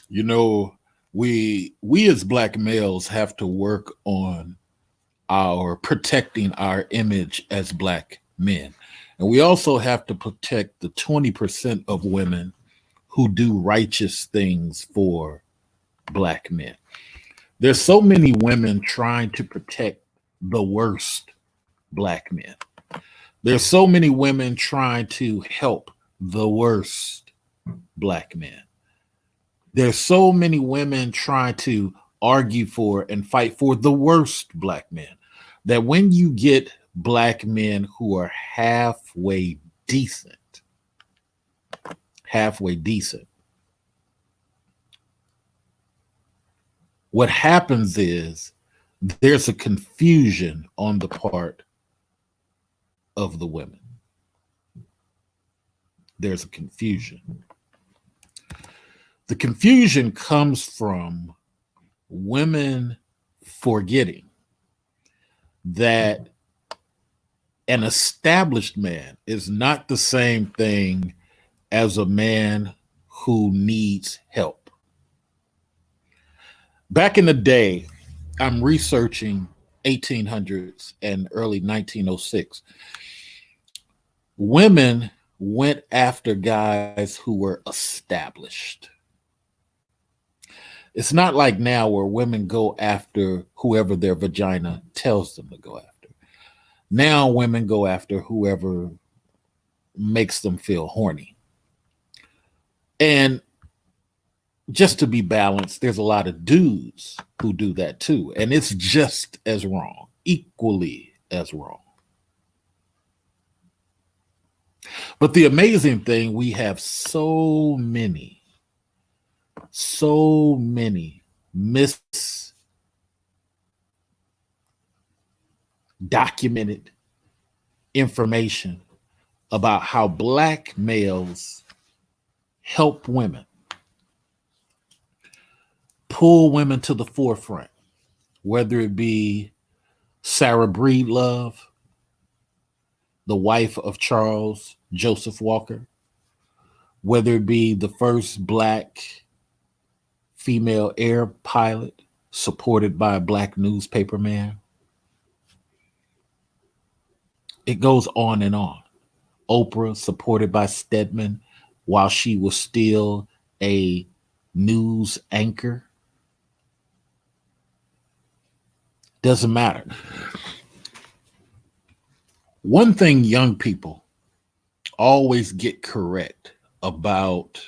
You know, we as black males have to work on our protecting our image as black men. And we also have to protect the 20% of women who do righteous things for black men. There's so many women trying to protect the worst black men. There's so many women trying to help the worst black men. There's so many women trying to argue for and fight for the worst black men that when you get black men who are halfway decent, what happens is there's a confusion on the part of the women. There's a confusion. The confusion comes from women forgetting that an established man is not the same thing as a man who needs help. Back in the day, I'm researching 1800s and early 1906. Women went after guys who were established. It's not like now where women go after whoever their vagina tells them to go after. Now women go after whoever makes them feel horny. And just to be balanced, there's a lot of dudes who do that too. And it's just as wrong, equally as wrong. But the amazing thing, we have so many misdocumented information about how black males help women, pull women to the forefront, whether it be Sarah Breedlove, the wife of Charles Joseph Walker, whether it be the first black female air pilot supported by a black newspaper man. It goes on and on. Oprah supported by Stedman while she was still a news anchor. Doesn't matter. One thing young people always get correct about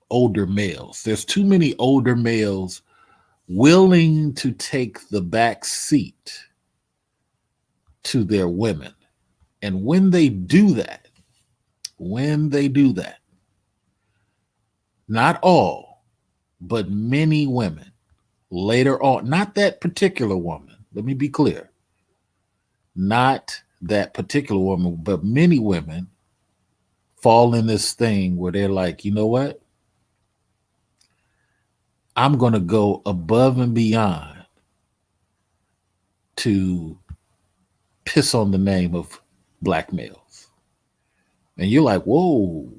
older males, there's too many older males willing to take the back seat to their women. And when they do that, not all, but many women later on, not that particular woman, let me be clear, not that particular woman, but many women fall in this thing where they're like, you know what? I'm going to go above and beyond to piss on the name of black males. And you're like, whoa,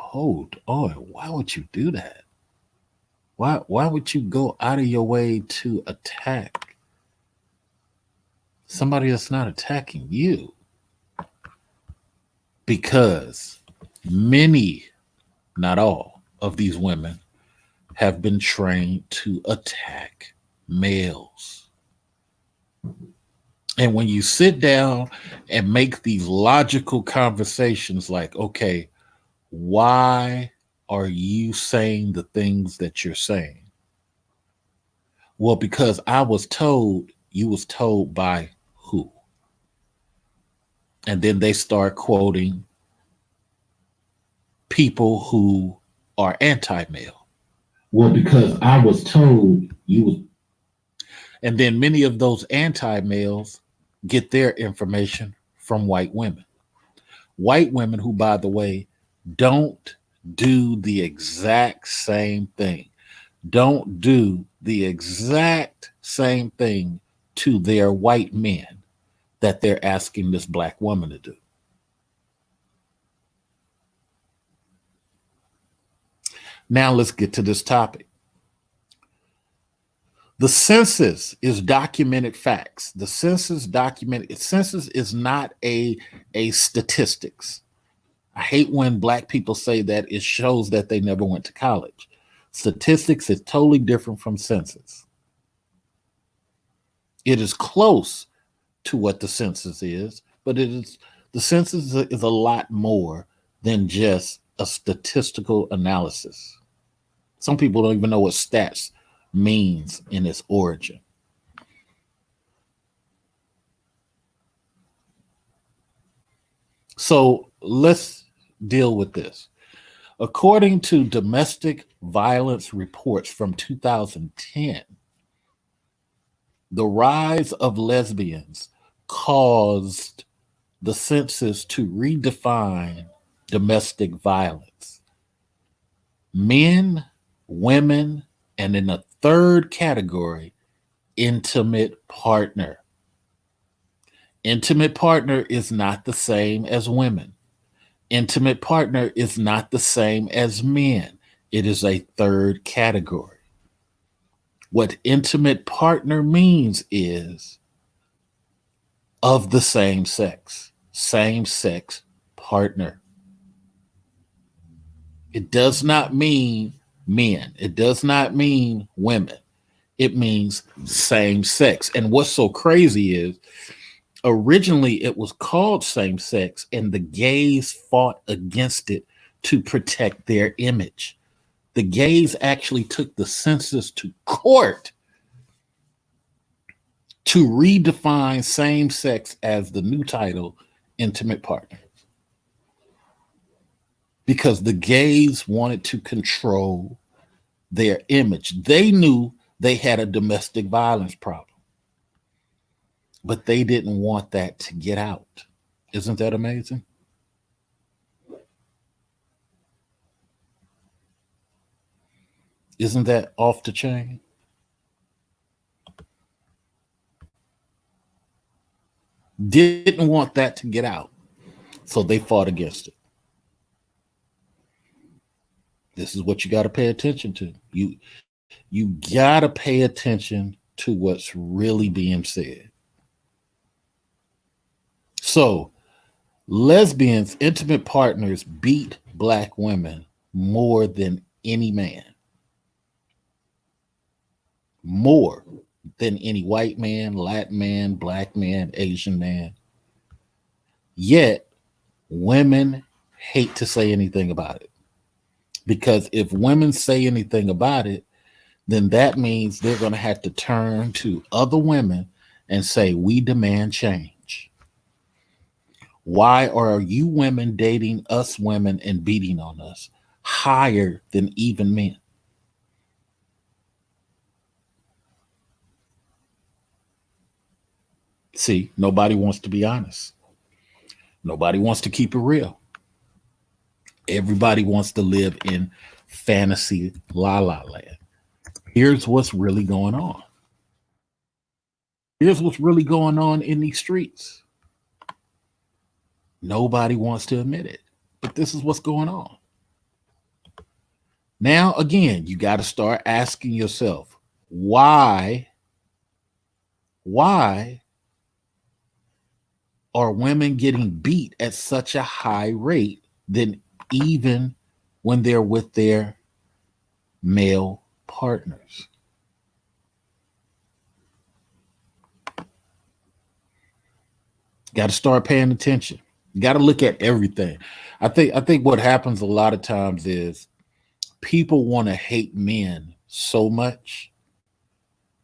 hold on. Why would you do that? Why would you go out of your way to attack somebody that's not attacking you? Because many, not all, of these women have been trained to attack males. And when you sit down and make these logical conversations like, okay, why are you saying the things that you're saying? Well, because I was told, you was told by who? And then they start quoting people who are anti-male. Well, because I was told you was. And then many of those anti-males get their information from white women. White women who, by the way, don't do the exact same thing. Don't do the exact same thing to their white men that they're asking this black woman to do. Now let's get to this topic. The census is documented facts. The census is not a statistics. I hate when black people say that it shows that they never went to college. Statistics is totally different from census. It is close to what the census is, but the census is a lot more than just a statistical analysis. Some people don't even know what stats means in its origin. So let's deal with this. According to domestic violence reports from 2010, the rise of lesbians caused the census to redefine domestic violence. Men, women, and in a third category, intimate partner. Intimate partner is not the same as women. Intimate partner is not the same as men. It is a third category. What intimate partner means is of the same sex partner. It does not mean men. It does not mean women. It means same sex. And what's so crazy is originally it was called same sex, and the gays fought against it to protect their image. The gays actually took the census to court to redefine same sex as the new title, intimate partner. Because the gays wanted to control their image. They knew they had a domestic violence problem, but they didn't want that to get out. Isn't that amazing? Isn't that off the chain? Didn't want that to get out, so they fought against it. This is what you got to pay attention to. You got to pay attention to what's really being said. So, lesbians, intimate partners beat black women more than any man. More than any white man, Latin man, black man, Asian man. Yet, women hate to say anything about it. Because if women say anything about it, then that means they're going to have to turn to other women and say, we demand change. Why are you women dating us women and beating on us higher than even men? See, nobody wants to be honest. Nobody wants to keep it real. Everybody wants to live in fantasy la la land. Here's what's really going on. Here's what's really going on in these streets. Nobody wants to admit it, but this is what's going on. Now, again, you got to start asking yourself, why are women getting beat at such a high rate than even when they're with their male partners? Got to start paying attention. You got to look at everything. I think what happens a lot of times is people want to hate men so much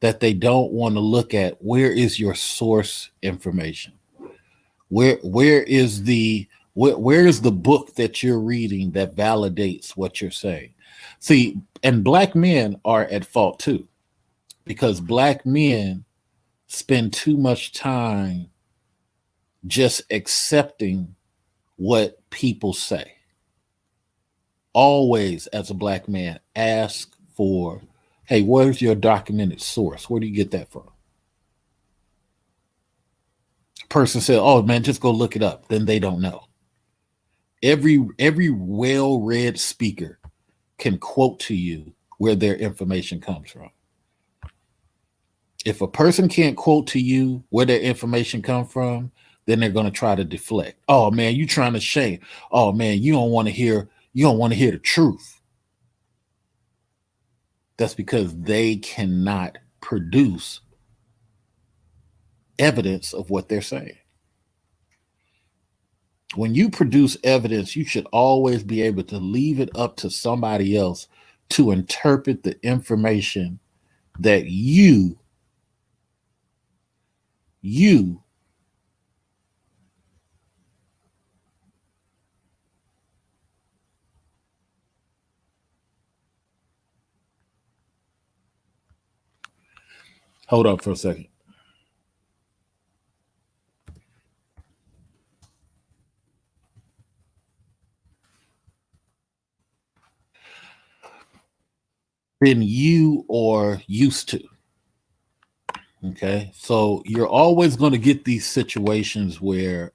that they don't want to look at where is your source information. Where is the book that you're reading that validates what you're saying? See, and black men are at fault too, because black men spend too much time just accepting what people say. Always, as a black man, ask for, hey, where's your documented source? Where do you get that from? Person said, oh man, just go look it up. Then they don't know. Every well-read speaker can quote to you where their information comes from. If a person can't quote to you where their information comes from, then they're going to try to deflect. Oh man, you trying to shame. Oh man, you don't want to hear the truth. That's because they cannot produce evidence of what they're saying. When you produce evidence, you should always be able to leave it up to somebody else to interpret the information that you hold up for a second. Than you are used to. Okay, so you're always going to get these situations where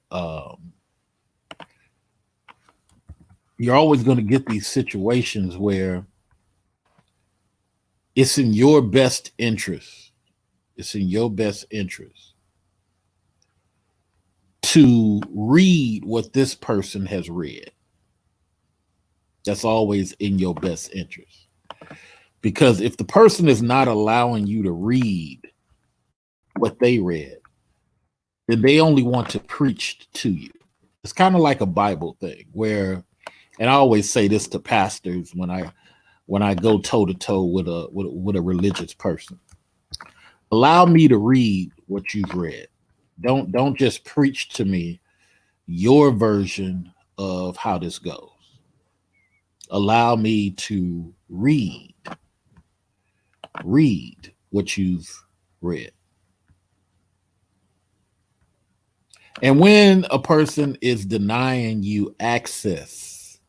it's in your best interest. It's in your best interest to read what this person has read. That's always in your best interest. Because if the person is not allowing you to read what they read, then they only want to preach to you. It's kind of like a Bible thing where, and I always say this to pastors when I go toe to toe with a religious person. Allow me to read what you've read. Don't just preach to me your version of how this goes. Allow me to read what you've read. And when a person is denying you access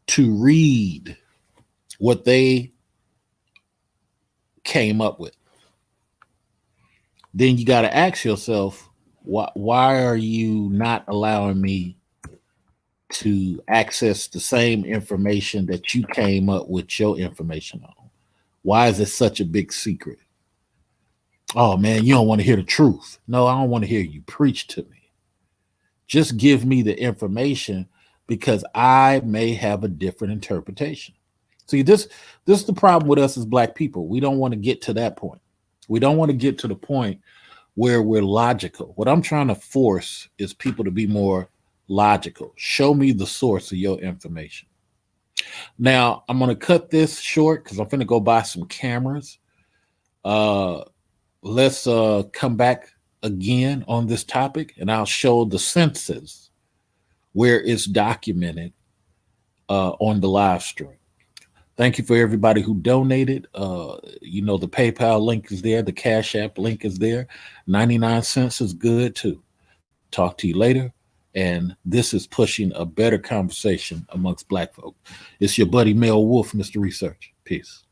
to read what they came up with, then you got to ask yourself, why are you not allowing me to access the same information that you came up with your information on? Why is it such a big secret? Oh man, you don't want to hear the truth. No, I don't want to hear you preach to me. Just give me the information because I may have a different interpretation. See, this is the problem with us as Black people. We don't want to get to that point. We don't want to get to the point where we're logical. What I'm trying to force is people to be more logical. Show me the source of your information. Now, I'm going to cut this short because I'm going to go buy some cameras. Let's come back again on this topic, and I'll show the census where it's documented on the live stream. Thank you for everybody who donated. The PayPal link is there. The Cash App link is there. 99 cents is good too. Talk to you later. And this is pushing a better conversation amongst Black folk. It's your buddy Mel Wolf, Mr. Research. Peace.